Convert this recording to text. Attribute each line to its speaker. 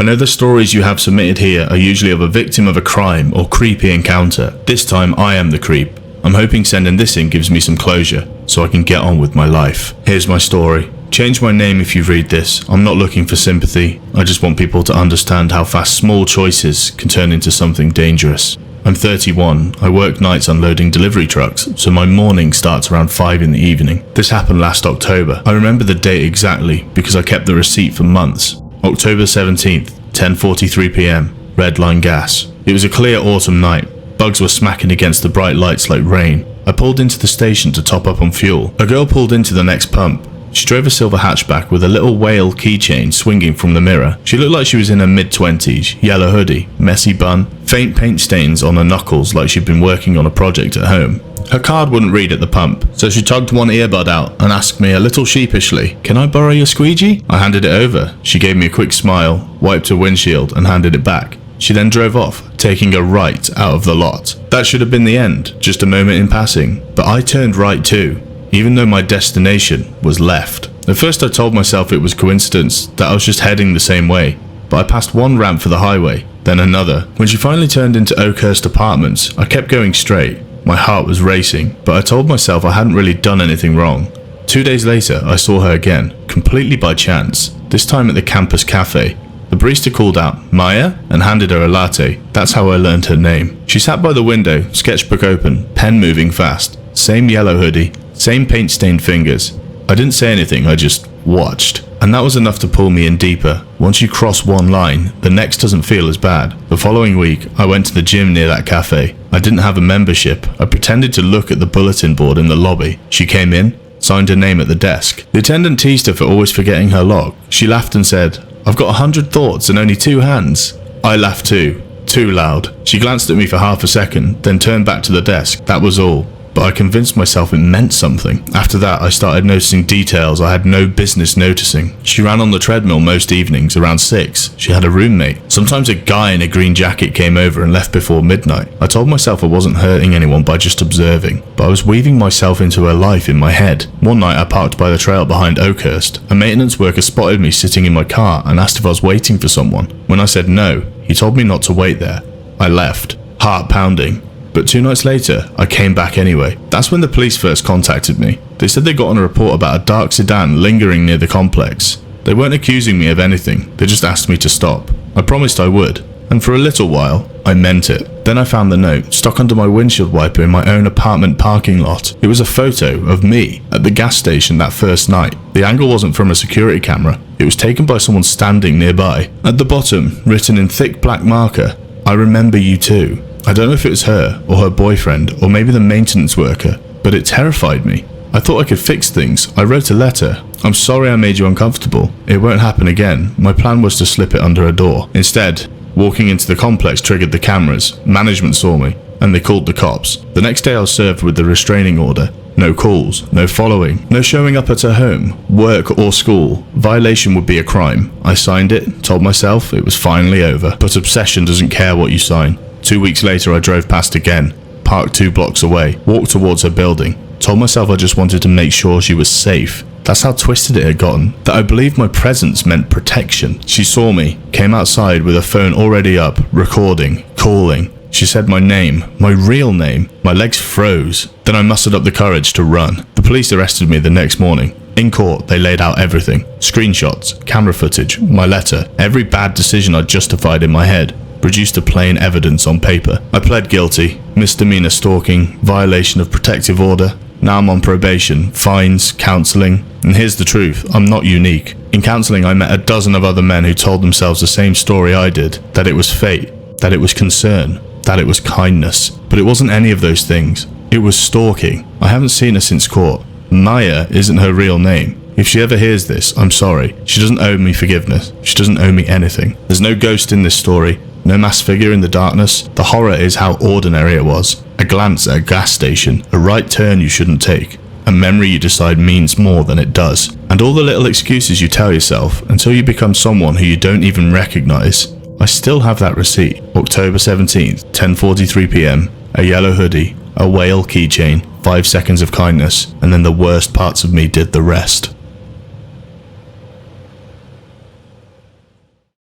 Speaker 1: know the stories you have submitted here are usually of a victim of a crime or creepy encounter. This time I am the creep. I'm hoping sending this in gives me some closure, so I can get on with my life. Here's my story. Change my name if you read this. I'm not looking for sympathy. I just want people to understand how fast small choices can turn into something dangerous. I'm 31. I work nights unloading delivery trucks, so my morning starts around 5 in the evening. This happened last October. I remember the date exactly because I kept the receipt for months. October 17th, 10:43 p.m. Red Line Gas. It was a clear autumn night. Bugs were smacking against the bright lights like rain. I pulled into the station to top up on fuel. A girl pulled into the next pump. She drove a silver hatchback with a little whale keychain swinging from the mirror. She looked like she was in her mid-20s, yellow hoodie, messy bun, faint paint stains on her knuckles like she'd been working on a project at home. Her card wouldn't read at the pump, so she tugged one earbud out and asked me a little sheepishly, "Can I borrow your squeegee?" I handed it over. She gave me a quick smile, wiped her windshield and handed it back. She then drove off, taking a right out of the lot. That should have been the end, just a moment in passing, but I turned right too, even though my destination was left. At first I told myself it was coincidence, that I was just heading the same way, but I passed one ramp for the highway, then another. When she finally turned into Oakhurst Apartments, I kept going straight. My heart was racing, but I told myself I hadn't really done anything wrong. 2 days later, I saw her again, completely by chance, this time at the campus cafe. The barista called out, "Maya?" and handed her a latte. That's how I learned her name. She sat by the window, sketchbook open, pen moving fast. Same yellow hoodie, same paint-stained fingers. I didn't say anything, I just watched. And that was enough to pull me in deeper. Once you cross one line, the next doesn't feel as bad. The following week, I went to the gym near that cafe. I didn't have a membership. I pretended to look at the bulletin board in the lobby. She came in, signed her name at the desk. The attendant teased her for always forgetting her log. She laughed and said, "I've got 100 thoughts and only 2 hands." I laughed too loud. She glanced at me for half a second, then turned back to the desk. That was all. But I convinced myself it meant something. After that, I started noticing details I had no business noticing. She ran on the treadmill most evenings, around 6. She had a roommate. Sometimes a guy in a green jacket came over and left before midnight. I told myself I wasn't hurting anyone by just observing, but I was weaving myself into her life in my head. One night I parked by the trail behind Oakhurst. A maintenance worker spotted me sitting in my car and asked if I was waiting for someone. When I said no, he told me not to wait there. I left, heart pounding. But 2 nights later, I came back anyway. That's when the police first contacted me. They said they got on a report about a dark sedan lingering near the complex. They weren't accusing me of anything, they just asked me to stop. I promised I would, and for a little while, I meant it. Then I found the note, stuck under my windshield wiper in my own apartment parking lot. It was a photo of me at the gas station that first night. The angle wasn't from a security camera, it was taken by someone standing nearby. At the bottom, written in thick black marker, "I remember you too." I don't know if it was her, or her boyfriend, or maybe the maintenance worker, but it terrified me. I thought I could fix things. I wrote a letter. "I'm sorry I made you uncomfortable. It won't happen again." My plan was to slip it under a door. Instead, walking into the complex triggered the cameras. Management saw me, and they called the cops. The next day I was served with the restraining order. No calls, no following, no showing up at her home, work or school. Violation would be a crime. I signed it, told myself it was finally over. But obsession doesn't care what you sign. 2 weeks later I drove past again, parked 2 blocks away, walked towards her building, told myself I just wanted to make sure she was safe. That's how twisted it had gotten, that I believed my presence meant protection. She saw me, came outside with her phone already up, recording, calling. She said my name, my real name. My legs froze. Then I mustered up the courage to run. The police arrested me the next morning. In court, they laid out everything. Screenshots, camera footage, my letter, every bad decision I'd justified in my head. Produced a plain evidence on paper. I pled guilty, misdemeanor stalking, violation of protective order. Now I'm on probation, fines, counselling. And here's the truth, I'm not unique. In counselling I met a dozen of other men who told themselves the same story I did, that it was fate, that it was concern, that it was kindness. But it wasn't any of those things. It was stalking. I haven't seen her since court. Maya isn't her real name. If she ever hears this, I'm sorry. She doesn't owe me forgiveness. She doesn't owe me anything. There's no ghost in this story. No mass figure in the darkness. The horror is how ordinary it was. A glance at a gas station, a right turn you shouldn't take, a memory you decide means more than it does, and all the little excuses you tell yourself until you become someone who you don't even recognise. I still have that receipt. October 17th, 10:43 p.m, a yellow hoodie, a whale keychain, 5 seconds of kindness, and then the worst parts of me did the rest.